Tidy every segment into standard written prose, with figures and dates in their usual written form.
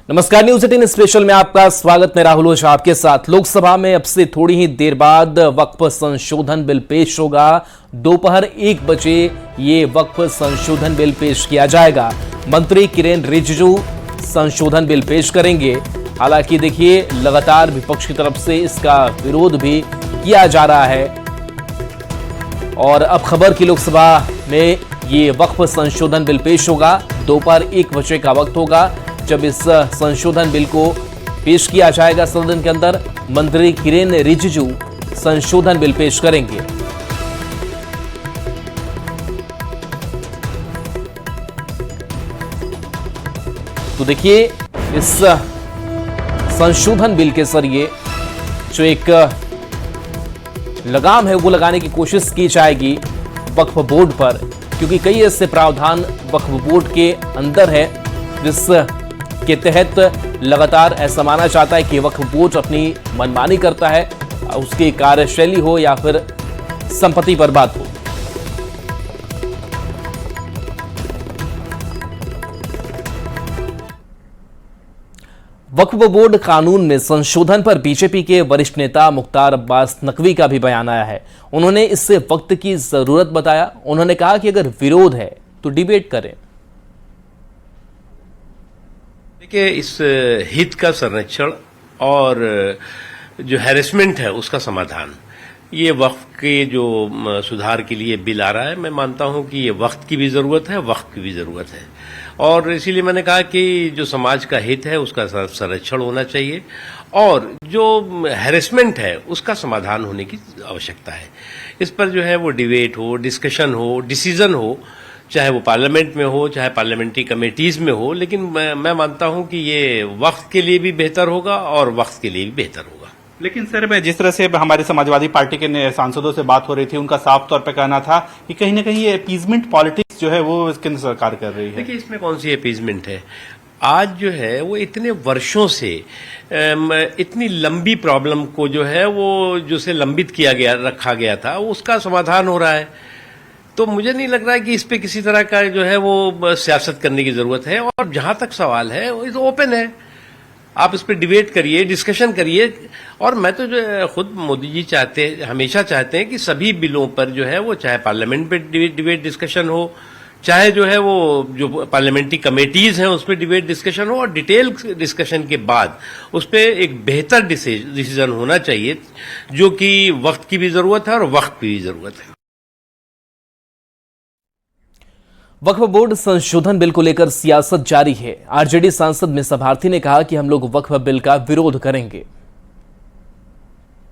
नमस्कार, news 18 special में आपका स्वागत। मैं राहुल ओझा आपके साथ। लोकसभा में अब से थोड़ी ही देर बाद वक्फ संशोधन बिल पेश होगा। दोपहर 1 बजे ये वक्फ संशोधन बिल पेश किया जाएगा। मंत्री किरेन रिजिजू संशोधन बिल पेश करेंगे। हालांकि देखिए, लगातार विपक्ष की तरफ से इसका विरोध भी किया जा रहा है और अब खबर की लोकसभा में ये वक्फ संशोधन बिल पेश होगा। दोपहर 1 बजे का वक्त होगा जब इस संशोधन बिल को पेश किया जाएगा सदन के अंदर। मंत्री किरेन रिजिजू संशोधन बिल पेश करेंगे। तो देखिए, इस संशोधन बिल के जरिए जो एक लगाम है वो लगाने की कोशिश की जाएगी वक्फ बोर्ड पर, क्योंकि कई ऐसे प्रावधान वक्फ बोर्ड के अंदर है जिस के तहत लगातार ऐसा माना जाता है कि वक्फ बोर्ड अपनी मनमानी करता है, उसकी कार्यशैली हो या फिर संपत्ति पर बात हो। वक्फ बोर्ड कानून में संशोधन पर बीजेपी के वरिष्ठ नेता मुख्तार अब्बास नकवी का भी बयान आया है। उन्होंने इससे वक्त की जरूरत बताया। उन्होंने कहा कि अगर विरोध है तो डिबेट करें। देखिए, इस हित का संरक्षण और जो हैरेसमेंट है उसका समाधान, ये वक्फ के जो सुधार के लिए बिल आ रहा है, मैं मानता हूं कि ये वक्त की भी जरूरत है, वक्त की भी जरूरत है। और इसीलिए मैंने कहा कि जो समाज का हित है उसका संरक्षण होना चाहिए और जो हैरेसमेंट है उसका समाधान होने की आवश्यकता है। इस पर जो है वो डिबेट हो, डिस्कशन हो, डिसीजन हो, चाहे वो पार्लियामेंट में हो, चाहे पार्लियामेंट्री कमेटीज में हो। लेकिन मैं मानता हूं कि ये वक्त के लिए भी बेहतर होगा और वक्त के लिए भी बेहतर होगा। लेकिन सर, मैं जिस तरह से हमारे समाजवादी पार्टी के सांसदों से बात हो रही थी, उनका साफ तौर पर कहना था कि कहीं ना कहीं ये अपीजमेंट पॉलिटिक्स जो है वो केंद्र सरकार कर रही है। देखिए, इसमें कौन सी अपीजमेंट है? आज जो है वो इतने वर्षों से इतनी लंबी प्रॉब्लम को जो है वो जो से लंबित किया गया, रखा गया था, उसका समाधान हो रहा है। तो मुझे नहीं लग रहा है कि इस पे किसी तरह का जो है वो सियासत करने की जरूरत है। और जहां तक सवाल है वो तो ओपन है, आप इस पे डिबेट करिए, डिस्कशन करिए। और मैं तो जो खुद मोदी जी हमेशा चाहते हैं कि सभी बिलों पर जो है वो चाहे पार्लियामेंट पे डिबेट डिस्कशन हो, चाहे जो है वो जो पार्लियामेंट्री कमेटीज हैं उस पर डिबेट डिस्कशन हो, और डिटेल डिस्कशन के बाद उस पर एक बेहतर डिसीजन होना चाहिए, जो कि वक्त की भी जरूरत है और वक्त की भी जरूरत है। वक्फ बोर्ड संशोधन बिल को लेकर सियासत जारी है। आरजेडी सांसद मिसा भारती ने कहा कि हम लोग वक्फ बिल का विरोध करेंगे।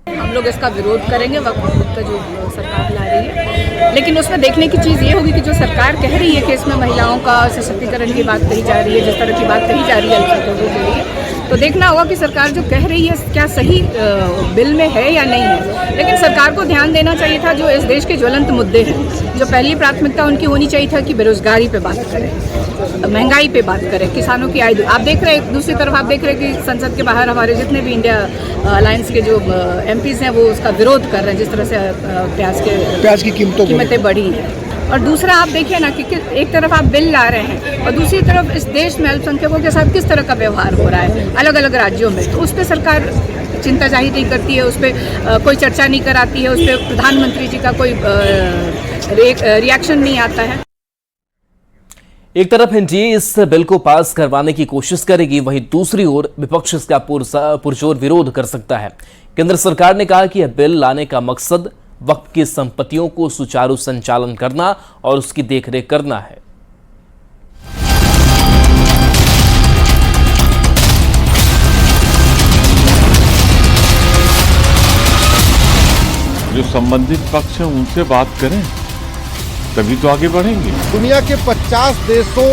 हम लोग इसका विरोध करेंगे, वक्फ बोर्ड का जो सरकार ला रही है। लेकिन उसमें देखने की चीज़ ये होगी कि जो सरकार कह रही है कि इसमें महिलाओं का सशक्तिकरण की बात कही जा रही है, जिस तरह की बात कही जा रही है अल्पसंख्यकों के लिए, तो देखना होगा कि सरकार जो कह रही है क्या सही बिल में है या नहीं है। लेकिन सरकार को ध्यान देना चाहिए था जो इस देश के ज्वलंत मुद्दे हैं, जो पहली प्राथमिकता उनकी होनी चाहिए था कि बेरोजगारी पे बात करें, महंगाई पे बात करें, किसानों की आय। आप देख रहे हैं, दूसरी तरफ आप देख रहे हैं कि संसद के बाहर हमारे जितने भी इंडिया अलायंस के जो एमपीज हैं वो उसका विरोध कर रहे हैं, जिस तरह से प्याज की कीमतें बढ़ी हैं। और दूसरा आप देखिए ना कि एक तरफ आप बिल ला रहे हैं और दूसरी तरफ इस देश में अल्पसंख्यकों के साथ किस तरह का व्यवहार हो रहा है अलग अलग राज्यों में, तो उस पर सरकार चिंता जाहिर नहीं करती है, उस पर कोई चर्चा नहीं कराती है, उस पर प्रधानमंत्री जी का कोई रिएक्शन नहीं आता है। एक तरफ एनडीए इस बिल को पास करवाने की कोशिश करेगी, वहीं दूसरी ओर विपक्ष इसका पुरजोर विरोध कर सकता है। केंद्र सरकार ने कहा कि यह बिल लाने का मकसद वक्फ की संपत्तियों को सुचारू संचालन करना और उसकी देखरेख करना है। जो संबंधित पक्ष हैं उनसे बात करें, तभी तो आगे बढ़ेंगे। दुनिया के 50 देशों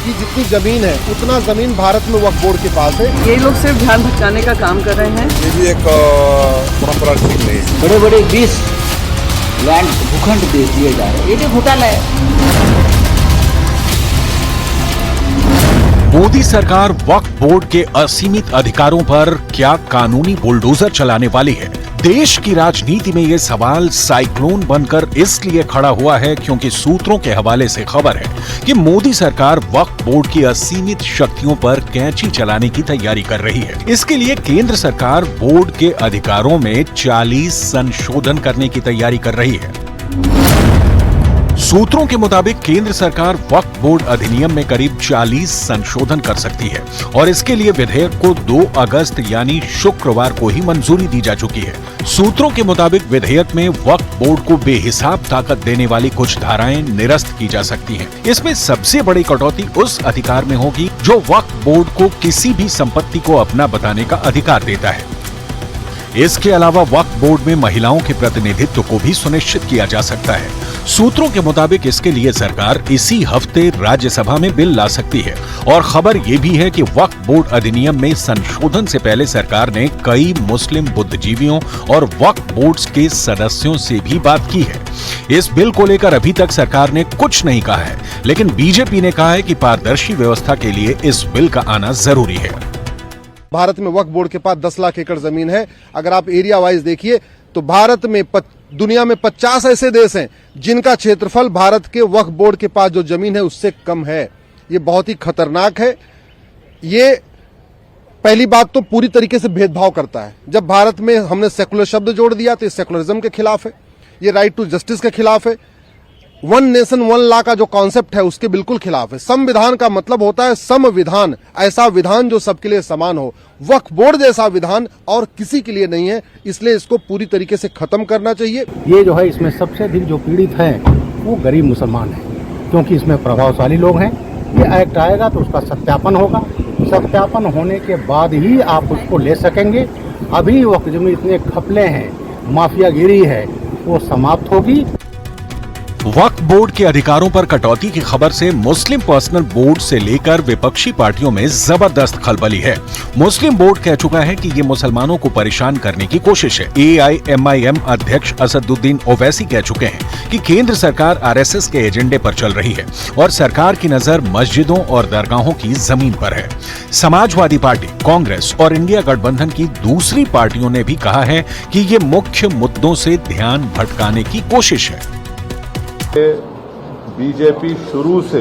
की जितनी जमीन है उतना जमीन भारत में वक्फ बोर्ड के पास है। ये लोग सिर्फ ध्यान भटकाने का काम कर रहे हैं। ये भी एक परंपरा ठीक नहीं है। बड़े बड़े 20 लैंड भूखंड दे दिए जा रहे हैं, ये भी घोटाला है। मोदी सरकार वक्फ बोर्ड के असीमित अधिकारों पर क्या कानूनी बुलडोजर चलाने वाली है? देश की राजनीति में यह सवाल साइक्लोन बनकर इसलिए खड़ा हुआ है क्योंकि सूत्रों के हवाले से खबर है कि मोदी सरकार वक्फ बोर्ड की असीमित शक्तियों पर कैंची चलाने की तैयारी कर रही है। इसके लिए केंद्र सरकार बोर्ड के अधिकारों में 40 संशोधन करने की तैयारी कर रही है। सूत्रों के मुताबिक केंद्र सरकार वक्फ बोर्ड अधिनियम में करीब 40 संशोधन कर सकती है और इसके लिए विधेयक को 2 अगस्त यानी शुक्रवार को ही मंजूरी दी जा चुकी है। सूत्रों के मुताबिक विधेयक में वक्फ बोर्ड को बेहिसाब ताकत देने वाली कुछ धाराएं निरस्त की जा सकती हैं। इसमें सबसे बड़ी कटौती उस अधिकार में होगी जो वक्फ बोर्ड को किसी भी संपत्ति को अपना बताने का अधिकार देता है। इसके अलावा वक्फ बोर्ड में महिलाओं के प्रतिनिधित्व को भी सुनिश्चित किया जा सकता है। सूत्रों के मुताबिक इसके लिए सरकार इसी हफ्ते राज्यसभा में बिल ला सकती है और खबर यह भी है कि वक्फ बोर्ड अधिनियम में संशोधन से पहले सरकार ने कई मुस्लिम बुद्धिजीवियों और वक्फ बोर्ड के सदस्यों से भी बात की है। इस बिल को लेकर अभी तक सरकार ने कुछ नहीं कहा है, लेकिन बीजेपी ने कहा है कि पारदर्शी व्यवस्था के लिए इस बिल का आना जरूरी है। भारत में वक्फ बोर्ड के पास 10 लाख एकड़ जमीन है। अगर आप एरिया वाइज देखिए तो भारत में दुनिया में 50 ऐसे देश हैं जिनका क्षेत्रफल भारत के वक्फ बोर्ड के पास जो जमीन है उससे कम है। ये बहुत ही खतरनाक है। ये पहली बात तो पूरी तरीके से भेदभाव करता है। जब भारत में हमने सेकुलर शब्द जोड़ दिया तो ये सेकुलरिज्म के खिलाफ है, ये राइट टू जस्टिस के खिलाफ है, 1 नेशन 1 लॉ का जो कॉन्सेप्ट है उसके बिल्कुल खिलाफ है। संविधान का मतलब होता है समविधान, ऐसा विधान जो सबके लिए समान हो। वक्फ बोर्ड जैसा विधान और किसी के लिए नहीं है, इसलिए इसको पूरी तरीके से खत्म करना चाहिए। ये जो है इसमें सबसे अधिक जो पीड़ित हैं वो गरीब मुसलमान हैं, क्योंकि इसमें प्रभावशाली लोग हैं। ये एक्ट आएगा तो उसका सत्यापन होगा, सत्यापन होने के बाद ही आप उसको ले सकेंगे। अभी वक्त जो इतने घपले हैं, माफियागिरी है, वो समाप्त होगी। वक्फ बोर्ड के अधिकारों पर कटौती की खबर से मुस्लिम पर्सनल बोर्ड से लेकर विपक्षी पार्टियों में जबरदस्त खलबली है। मुस्लिम बोर्ड कह चुका है कि ये मुसलमानों को परेशान करने की कोशिश है। AIMIM अध्यक्ष असदुद्दीन ओवैसी कह चुके हैं कि केंद्र सरकार RSS के एजेंडे पर चल रही है और सरकार की नजर मस्जिदों और दरगाहों की जमीन पर है। समाजवादी पार्टी, कांग्रेस और इंडिया गठबंधन की दूसरी पार्टियों ने भी कहा है कि ये मुख्य मुद्दों से ध्यान भटकाने की कोशिश है। बीजेपी शुरू से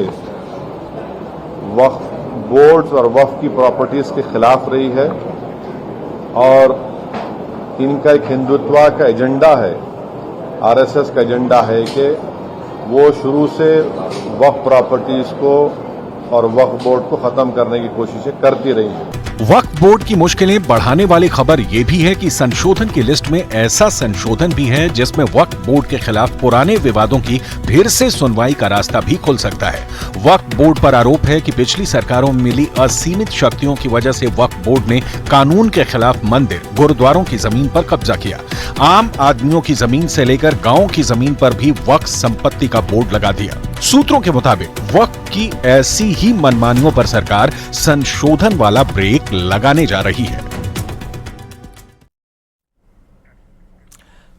वक्फ बोर्ड्स और वक्फ की प्रॉपर्टीज के खिलाफ रही है और इनका एक हिंदुत्व का एजेंडा है, RSS का एजेंडा है कि वो शुरू से वक्फ प्रॉपर्टीज को और वक्फ बोर्ड को खत्म करने की कोशिशें करती रही है। वक्फ बोर्ड की मुश्किलें बढ़ाने वाली खबर यह भी है कि संशोधन की लिस्ट में ऐसा संशोधन भी है जिसमें वक्फ बोर्ड के खिलाफ पुराने विवादों की फिर से सुनवाई का रास्ता भी खुल सकता है। वक्फ बोर्ड पर आरोप है कि पिछली सरकारों में मिली असीमित शक्तियों की वजह से वक्फ बोर्ड ने कानून के खिलाफ मंदिर, गुरुद्वारों की जमीन पर कब्जा किया। आम आदमियों की जमीन से लेकर गाँव की जमीन पर भी वक्फ संपत्ति का बोर्ड लगा दिया। सूत्रों के मुताबिक वक्फ की ऐसी ही मनमानियों पर सरकार संशोधन वाला ब्रेक लगाने जा रही है।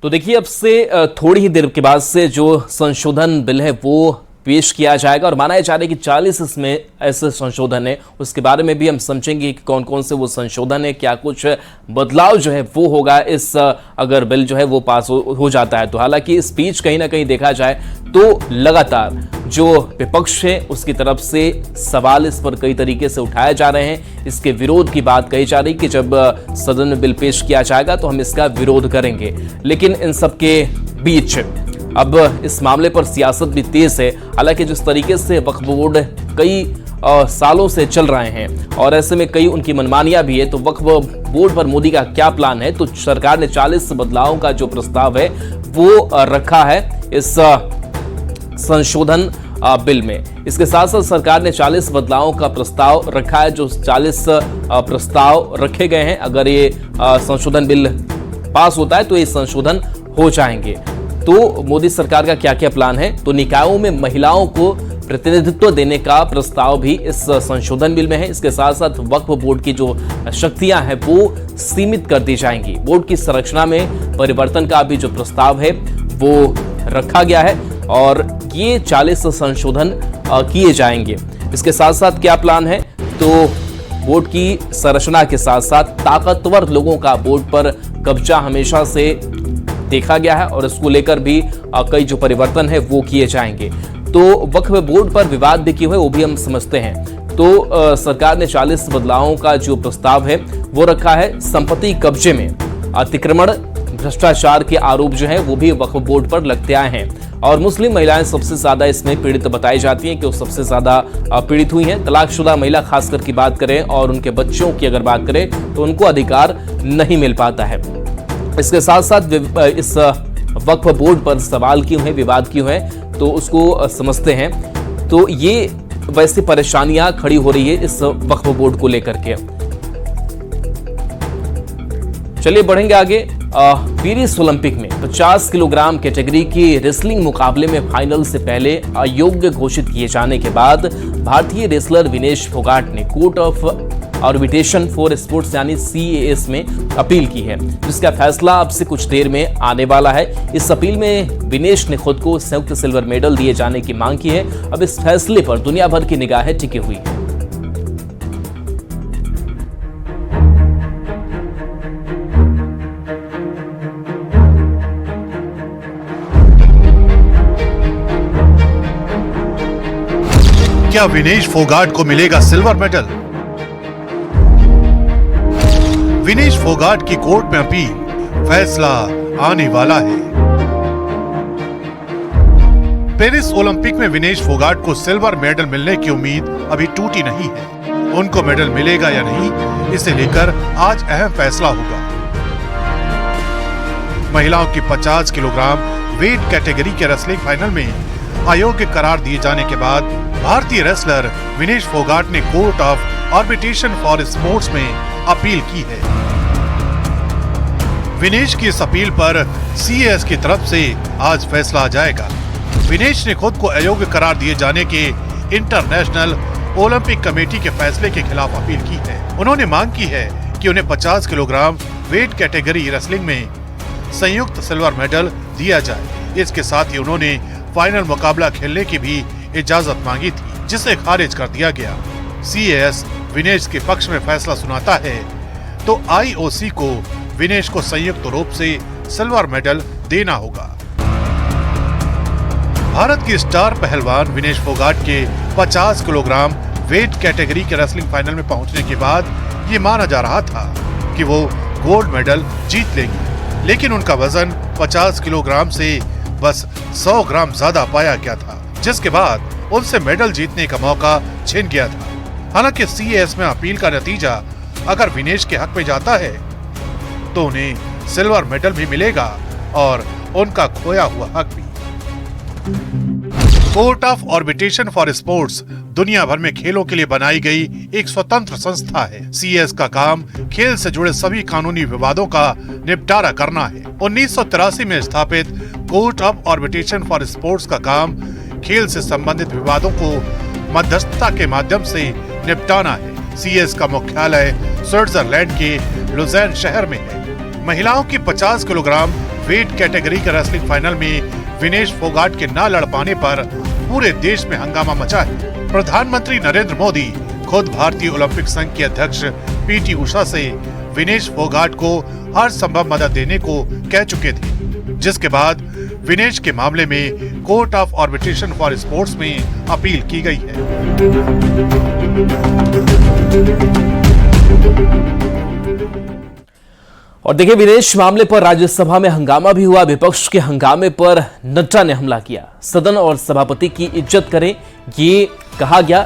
तो देखिए, अब से थोड़ी ही देर के बाद से जो संशोधन बिल है वो पेश किया जाएगा और माना जा रहा है कि 40 इसमें ऐसे संशोधन है। उसके बारे में भी हम समझेंगे कि कौन कौन से वो संशोधन है, क्या कुछ बदलाव जो है वो होगा इस अगर बिल जो है वो पास हो जाता है तो। हालांकि इस बीच कहीं ना कहीं देखा जाए तो लगातार जो विपक्ष है उसकी तरफ से सवाल इस पर कई तरीके से उठाए जा रहे हैं। इसके विरोध की बात कही जा रही कि जब सदन में बिल पेश किया जाएगा तो हम इसका विरोध करेंगे। लेकिन इन सब के बीच अब इस मामले पर सियासत भी तेज है। हालांकि जिस तरीके से वक्फ बोर्ड कई सालों से चल रहे हैं और ऐसे में कई उनकी मनमानियां भी है, तो वक्फ बोर्ड पर मोदी का क्या प्लान है? तो सरकार ने 40 बदलावों का जो प्रस्ताव है वो रखा है इस संशोधन बिल में। इसके साथ साथ सरकार ने 40 बदलावों का प्रस्ताव रखा है। जो 40 प्रस्ताव रखे गए हैं, अगर ये संशोधन बिल पास होता है तो ये संशोधन हो जाएंगे। तो मोदी सरकार का क्या क्या प्लान है? तो निकायों में महिलाओं को प्रतिनिधित्व देने का प्रस्ताव भी इस संशोधन बिल में है। इसके साथ साथ वक्फ बोर्ड की जो शक्तियां हैं वो सीमित कर दी जाएंगी। बोर्ड की संरचना में परिवर्तन का भी जो प्रस्ताव है वो रखा गया है और ये 40 संशोधन किए जाएंगे। इसके साथ साथ क्या प्लान है? तो बोर्ड की संरचना के साथ साथ ताकतवर लोगों का बोर्ड पर कब्जा हमेशा से देखा गया है और इसको लेकर भी कई जो परिवर्तन है वो किए जाएंगे। तो वक्फ बोर्ड पर विवाद भी किए हुए वो भी हम समझते हैं। तो सरकार ने 40 बदलावों का जो प्रस्ताव है वो रखा है। संपत्ति कब्जे में अतिक्रमण, भ्रष्टाचार के आरोप जो है वो भी वक्फ बोर्ड पर लगते आए हैं और मुस्लिम महिलाएं सबसे ज्यादा इसमें पीड़ित बताई जाती हैं कि वो सबसे ज्यादा पीड़ित हुई हैं। तलाकशुदा महिला खासकर की बात करें और उनके बच्चों की अगर बात करें तो उनको अधिकार नहीं मिल पाता है। इसके साथ साथ इस वक्फ बोर्ड पर सवाल क्यों है, विवाद क्यों है, तो उसको समझते हैं। तो ये वैसी परेशानियां खड़ी हो रही है इस वक्फ बोर्ड को लेकर के। चलिए बढ़ेंगे आगे। पेरिस ओलंपिक में 50 किलोग्राम कैटेगरी की रेसलिंग मुकाबले में फाइनल से पहले अयोग्य घोषित किए जाने के बाद भारतीय रेसलर विनेश फोगाट ने court of arbitration for sports यानी CAS में अपील की है, जिसका फैसला अब से कुछ देर में आने वाला है। इस अपील में विनेश ने खुद को संयुक्त सिल्वर मेडल दिए जाने की मांग की है। अब इस फैसले पर दुनिया भर की निगाहें टिकी हुई है। क्या विनेश फोगाट को मिलेगा सिल्वर मेडल? विनेश फोगाट की कोर्ट में अपील, फैसला आने वाला है। पेरिस ओलंपिक में विनेश फोगाट को सिल्वर मेडल मिलने की उम्मीद अभी टूटी नहीं है। उनको मेडल मिलेगा या नहीं, इसे लेकर आज अहम फैसला होगा। महिलाओं की 50 किलोग्राम वेट कैटेगरी के रेसलिंग फाइनल में अयोग्य करार दिए जाने के बाद भारतीय रेसलर विनेश फोगाट ने court of arbitration for sports में अपील की है। विनेश की इस अपील पर CAS की तरफ से आज फैसला आ जाएगा। विनेश ने खुद को अयोग्य करार दिए जाने के इंटरनेशनल ओलंपिक कमेटी के फैसले के खिलाफ अपील की है। उन्होंने मांग की है कि उन्हें 50 किलोग्राम वेट कैटेगरी रेसलिंग में संयुक्त सिल्वर मेडल दिया जाए। इसके साथ ही उन्होंने फाइनल मुकाबला खेलने की भी इजाजत मांगी थी, जिसे खारिज कर दिया गया। CAS विनेश के पक्ष में फैसला सुनाता है तो IOC को विनेश को संयुक्त रूप से सिल्वर मेडल देना होगा। भारत की स्टार पहलवान विनेश फोगाट के 50 किलोग्राम वेट कैटेगरी के रेसलिंग फाइनल में पहुंचने के बाद ये माना जा रहा था कि वो गोल्ड मेडल जीत लेंगे, लेकिन उनका वजन 50 किलोग्राम से बस 100 ग्राम ज्यादा पाया गया था, जिसके बाद उनसे मेडल जीतने का मौका छिन गया था। हालांकि CAS में अपील का नतीजा अगर विनेश के हक में जाता है तो उन्हें सिल्वर मेडल भी मिलेगा और उनका खोया हुआ हक भी। Court of arbitration for sports दुनिया भर में खेलों के लिए बनाई गई एक स्वतंत्र संस्था है। CAS का काम खेल से जुड़े सभी कानूनी विवादों का निपटारा करना है। 1983 में स्थापित court of arbitration for sports का काम खेल से संबंधित विवादों को मध्यस्थता के माध्यम से निपटाना है। CAS का मुख्यालय स्विट्जरलैंड के लुज़ेन शहर में है। महिलाओं की 50 किलोग्राम वेट कैटेगरी के रेसलिंग फाइनल में विनेश फोगाट के न लड़ पाने पर पूरे देश में हंगामा मचा है। प्रधानमंत्री नरेंद्र मोदी खुद भारतीय ओलंपिक संघ के अध्यक्ष PT उषा से विनेश फोगाट को हर संभव मदद देने को कह चुके थे, जिसके बाद विनेश के मामले में court of arbitration for sports में अपील की गई है। और देखिए, विनेश मामले पर राज्यसभा में हंगामा भी हुआ। विपक्ष के हंगामे पर नड्डा ने हमला किया। सदन और सभापति की इज्जत करें, ये कहा गया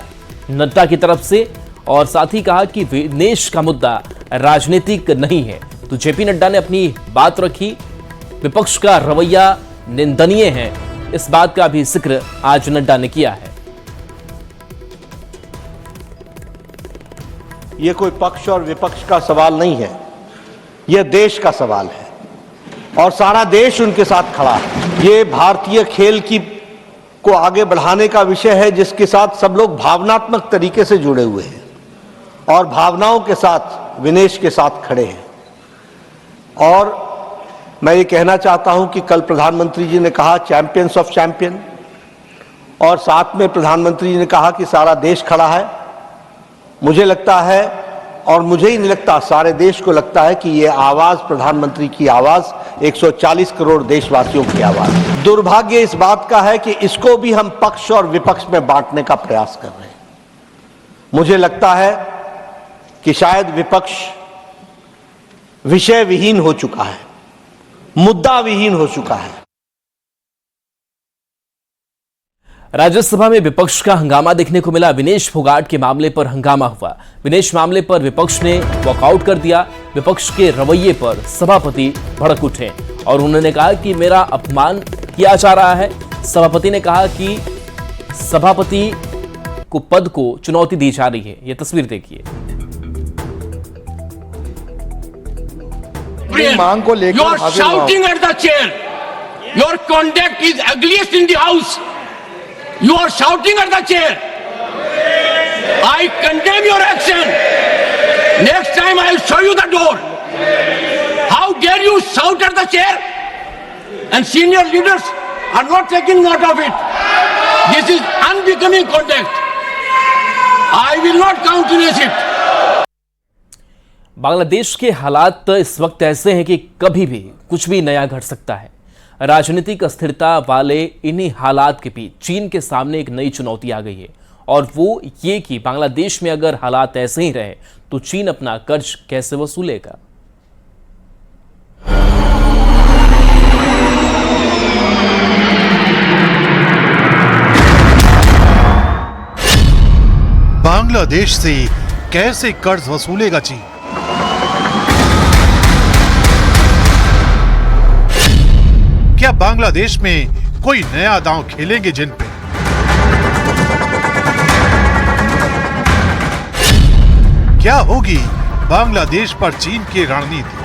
नड्डा की तरफ से, और साथ ही कहा कि विनेश का मुद्दा राजनीतिक नहीं है। तो JP नड्डा ने अपनी बात रखी। विपक्ष का रवैया निंदनीय है, इस बात का भी जिक्र आज नड्डा ने किया है। ये कोई पक्ष और विपक्ष का सवाल नहीं है, यह देश का सवाल है और सारा देश उनके साथ खड़ा है। ये भारतीय खेल को आगे बढ़ाने का विषय है, जिसके साथ सब लोग भावनात्मक तरीके से जुड़े हुए हैं और भावनाओं के साथ विनेश के साथ खड़े हैं। और मैं ये कहना चाहता हूं कि कल प्रधानमंत्री जी ने कहा चैंपियंस ऑफ चैंपियन, और साथ में प्रधानमंत्री जी ने कहा कि सारा देश खड़ा है। मुझे लगता है और मुझे ही नहीं लगता, सारे देश को लगता है कि ये आवाज प्रधानमंत्री की आवाज, 140 करोड़ देशवासियों की आवाज। दुर्भाग्य इस बात का है कि इसको भी हम पक्ष और विपक्ष में बांटने का प्रयास कर रहे हैं। मुझे लगता है कि शायद विपक्ष विषय विहीन हो चुका है, मुद्दा विहीन हो चुका है। राज्यसभा में विपक्ष का हंगामा देखने को मिला। विनेश फोगाट के मामले पर हंगामा हुआ। विनेश मामले पर विपक्ष ने वॉकआउट कर दिया। विपक्ष के रवैये पर सभापति भड़क उठे और उन्होंने कहा कि मेरा अपमान किया जा रहा है। सभापति ने कहा कि सभापति को पद को चुनौती दी जा रही है। यह तस्वीर देखिए। मांग को लेकर you are shouting at the chair. Your conduct is ugliest in the house. You are shouting at the chair. I condemn your action. Next time I will show you the door. How dare you shout at the chair? And senior leaders are not taking note of it. This is unbecoming conduct. I will not countenance it. Bangladesh के हालात इस वक्त ऐसे हैं कि कभी भी कुछ भी नया घट सकता है। राजनीतिक अस्थिरता वाले इन्हीं हालात के बीच चीन के सामने एक नई चुनौती आ गई है और वो ये कि बांग्लादेश में अगर हालात ऐसे ही रहे तो चीन अपना कर्ज कैसे वसूलेगा। बांग्लादेश से कैसे कर्ज वसूलेगा चीन? क्या बांग्लादेश में कोई नया दांव खेलेंगे जिनपिंग? क्या होगी बांग्लादेश पर चीन की रणनीति?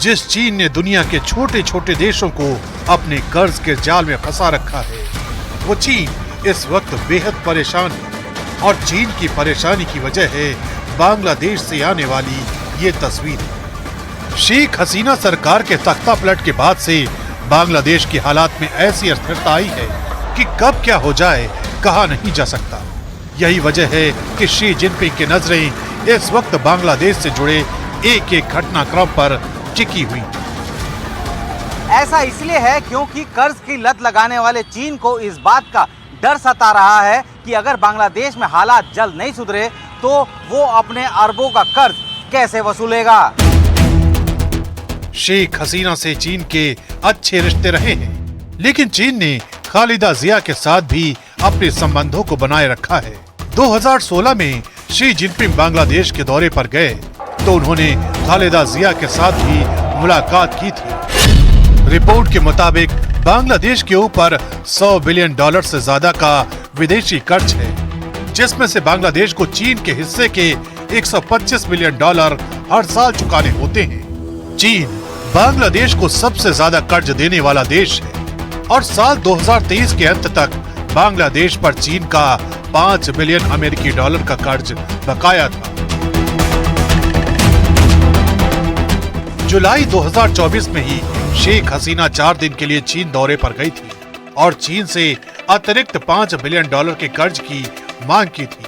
जिस चीन ने दुनिया के छोटे छोटे देशों को अपने कर्ज के जाल में फंसा रखा है, वो चीन इस वक्त बेहद परेशान है और चीन की परेशानी की वजह है बांग्लादेश से आने वाली ये तस्वीर। शेख हसीना सरकार के तख्ता पलट के बाद से बांग्लादेश के हालात में ऐसी अस्थिरता आई है कि कब क्या हो जाए कहा नहीं जा सकता। यही वजह है कि शी जिनपिंग की नजरें इस वक्त बांग्लादेश से जुड़े एक एक घटनाक्रम पर टिकी हुई। ऐसा इसलिए है क्योंकि कर्ज की लत लगाने वाले चीन को इस बात का डर सता रहा है कि अगर बांग्लादेश में हालात जल्द नहीं सुधरे तो वो अपने अरबों का कर्ज कैसे वसूलेगा। शेख हसीना से चीन के अच्छे रिश्ते रहे हैं, लेकिन चीन ने खालिदा जिया के साथ भी अपने संबंधों को बनाए रखा है। 2016 में शी जिनपिंग बांग्लादेश के दौरे पर गए तो उन्होंने खालिदा जिया के साथ भी मुलाकात की थी। रिपोर्ट के मुताबिक बांग्लादेश के ऊपर $100 बिलियन से ज्यादा का विदेशी कर्ज है, जिसमें से बांग्लादेश को चीन के हिस्से के $125 बिलियन हर साल चुकाने होते हैं। चीन बांग्लादेश को सबसे ज्यादा कर्ज देने वाला देश है और साल 2023 के अंत तक बांग्लादेश पर चीन का $5 बिलियन अमेरिकी का कर्ज बकाया था। जुलाई 2024 में ही शेख हसीना 4 दिन के लिए चीन दौरे पर गई थी और चीन से अतिरिक्त $5 बिलियन के कर्ज की मांग की थी,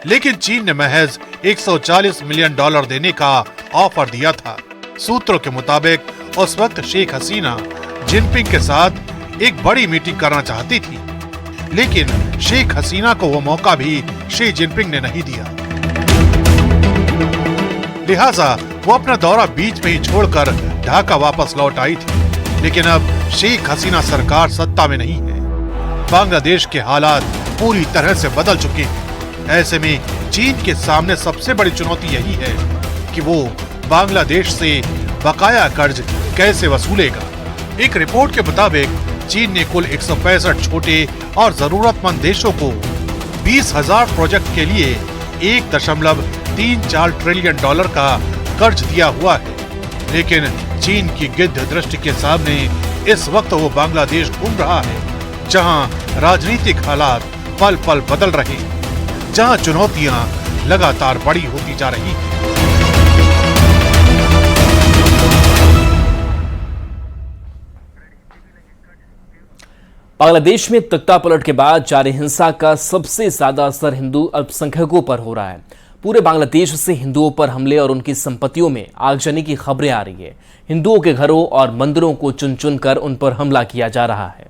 लेकिन चीन ने महज $140 मिलियन देने का ऑफर दिया था। सूत्रों के मुताबिक उस वक्त शेख हसीना जिनपिंग के साथ एक बड़ी मीटिंग करना चाहती थी, लेकिन शेख हसीना को वो मौका भी शी जिनपिंग ने नहीं दिया। लिहाजा वो अपना दौरा बीच में ही छोड़कर ढाका वापस लौट आई थी। लेकिन अब शेख हसीना सरकार सत्ता में नहीं है। बांग्लादेश के हालात पूरी तरह से बदल चुके हैं। ऐसे में चीन के सामने सबसे बड़ी चुनौती यही है कि वो बांग्लादेश से बकाया कर्ज कैसे वसूलेगा। एक रिपोर्ट के मुताबिक चीन ने कुल 165 छोटे और जरूरतमंद देशों को 20,000 प्रोजेक्ट के लिए $1.34 ट्रिलियन का कर्ज दिया हुआ है, लेकिन चीन की गिद्ध दृष्टि के सामने इस वक्त वो बांग्लादेश घूम रहा है, जहां राजनीतिक हालात पल पल बदल रहे हैं, जहां चुनौतियां लगातार बड़ी होती जा रही हैं। बांग्लादेश में तख्तापलट के बाद जारी हिंसा का सबसे ज्यादा असर हिंदू अल्पसंख्यकों पर हो रहा है। पूरे बांग्लादेश से हिंदुओं पर हमले और उनकी संपत्तियों में आगजनी की खबरें आ रही है। हिंदुओं के घरों और मंदिरों को चुन चुन कर उन पर हमला किया जा रहा है।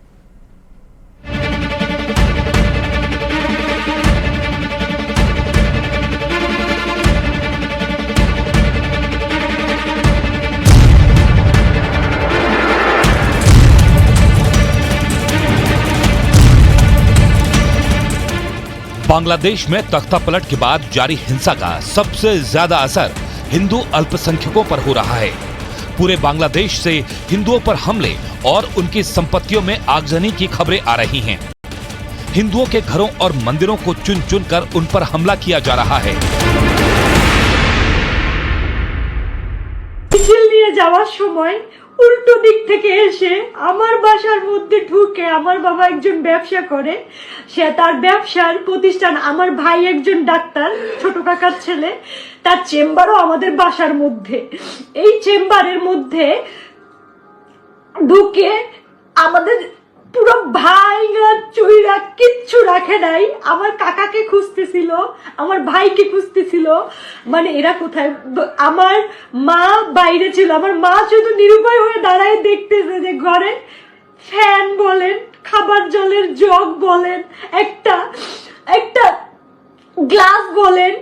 बांग्लादेश में तख्तापलट के बाद जारी हिंसा का सबसे ज्यादा असर हिंदू अल्पसंख्यकों पर हो रहा है। पूरे बांग्लादेश से हिंदुओं पर हमले और उनकी संपत्तियों में आगजनी की खबरें आ रही हैं। हिंदुओं के घरों और मंदिरों को चुन चुन कर उन पर हमला किया जा रहा है। যাওয়ার সময় উল্টো দিক থেকে এসে আমার বাসার মধ্যে ঢুকে, আমার বাবা একজন ব্যবসা করে, সে তার ব্যবসার প্রতিষ্ঠান, আমার ভাই একজন ডাক্তার, ছোট কাকার ছেলে, তার চেম্বারও আমাদের বাসার মধ্যে। এই চেম্বারের মধ্যে ঢুকে আমাদের পুরো ভাইরা চুইরা কিচ্ছু রাখে নাই। আমার কাকাকে খুঁজতেছিল, আমার ভাইকে খুঁজতেছিল, মানে এরা কোথায়। আমার মা বাইরে ছিল, আমার মা শুধু নিরুপায় হয়ে দাঁড়ায় দেখতেছে যে ঘরে ফ্যান বলেন, খাবার জলের জগ বলেন, একটা গ্লাস বলেন,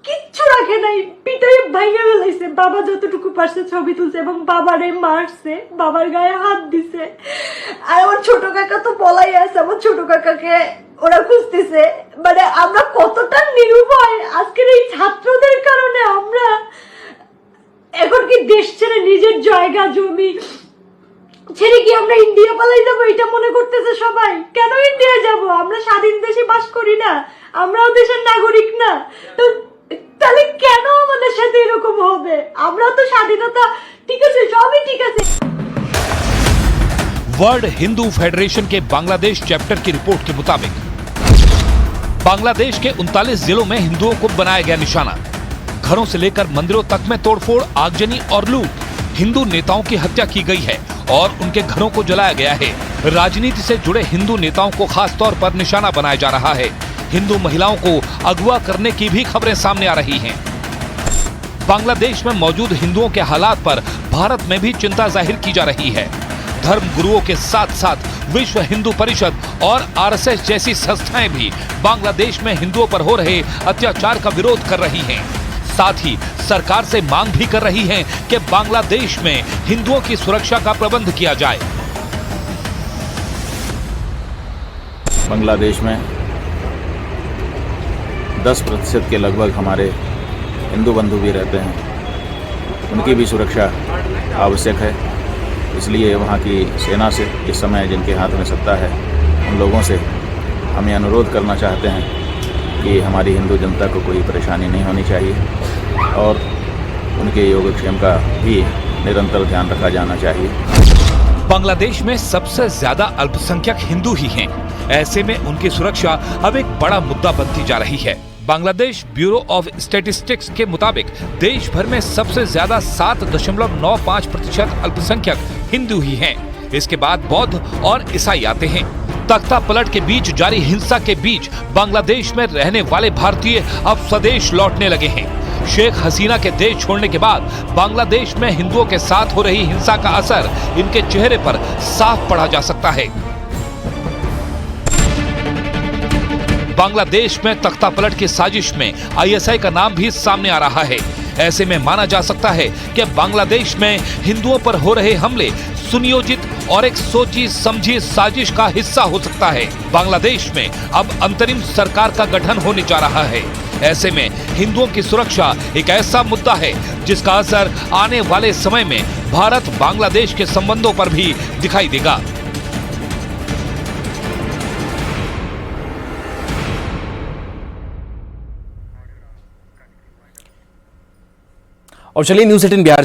কিচ্ছু রাখে নাই। পিটাই ভাইয়া ফেলাইছে। বাবা যতটুকু পারছে ছবি তুলছে এবং বাবারে মারছে, বাবার গায়ে হাত দিছে। আর আমার ছোট কাকা তো পলাই আছে, আমার ছোট কাকাকে ওরা খুঁজতেছে। মানে আমরা কতটা নিরুপায় আজকের এই ছাত্রদের কারণে। আমরা এখন কি দেশ ছেড়ে নিজের জায়গা জমি ছেড়ে কি আমরা ইন্ডিয়া পালাই যাবো এটা মনে করতেছে সবাই। কেন ইন্ডিয়া যাব? আমরা স্বাধীন দেশে বাস করি না? আমরাও দেশের নাগরিক না? তো তাহলে কেন আমাদের সাথে এরকম হবে? আমরা তো স্বাধীনতা, ঠিক আছে, সবই ঠিক আছে। वर्ल्ड हिंदू फेडरेशन के बांग्लादेश चैप्टर की रिपोर्ट के मुताबिक बांग्लादेश के 39 जिलों में हिंदुओं को बनाया गया निशाना। घरों से लेकर मंदिरों तक में तोड़फोड़, आगजनी और लूट। हिंदू नेताओं की हत्या की गई है और उनके घरों को जलाया गया है। राजनीति से जुड़े हिंदू नेताओं को खास तौर पर निशाना बनाया जा रहा है। हिंदू महिलाओं को अगवा करने की भी खबरें सामने आ रही हैं। बांग्लादेश में मौजूद हिंदुओं के हालात पर भारत में भी चिंता जाहिर की जा रही है। धर्म गुरुओं के साथ साथ विश्व हिंदू परिषद और आरएसएस जैसी संस्थाएं भी बांग्लादेश में हिंदुओं पर हो रहे अत्याचार का विरोध कर रही हैं। साथ ही सरकार से मांग भी कर रही हैं कि बांग्लादेश में हिंदुओं की सुरक्षा का प्रबंध किया जाए। बांग्लादेश में 10% के लगभग हमारे हिंदू बंधु भी रहते हैं। उनकी भी सुरक्षा आवश्यक है। इसलिए वहाँ की सेना से इस समय जिनके हाथ में सत्ता है, उन लोगों से हम ये अनुरोध करना चाहते हैं कि हमारी हिंदू जनता को कोई परेशानी नहीं होनी चाहिए और उनके योगक्षेम का भी निरंतर ध्यान रखा जाना चाहिए। बांग्लादेश में सबसे ज्यादा अल्पसंख्यक हिंदू ही हैं। ऐसे में उनकी सुरक्षा अब एक बड़ा मुद्दा बनती जा रही है। बांग्लादेश ब्यूरो ऑफ स्टैटिस्टिक्स के मुताबिक देश भर में सबसे ज्यादा 7.95% अल्पसंख्यक हिंदू ही हैं। इसके बाद बौद्ध और ईसाई आते हैं। तख्तापलट के बीच जारी हिंसा के बीच बांग्लादेश में रहने वाले भारतीय अब स्वदेश लौटने लगे हैं। शेख हसीना के देश छोड़ने के बाद बांग्लादेश में हिंदुओं के साथ हो रही हिंसा का असर इनके चेहरे पर साफ पड़ा जा सकता है। बांग्लादेश में तख्तापलट की साजिश में आईएसआई का नाम भी सामने आ रहा है। ऐसे में माना जा सकता है कि बांग्लादेश में हिंदुओं पर हो रहे हमले सुनियोजित और एक सोची समझी साजिश का हिस्सा हो सकता है। बांग्लादेश में अब अंतरिम सरकार का गठन होने जा रहा है। ऐसे में हिंदुओं की सुरक्षा एक ऐसा मुद्दा है जिसका असर आने वाले समय में भारत बांग्लादेश के संबंधों पर भी दिखाई देगा। और चलिए न्यूज़ 18 बिहार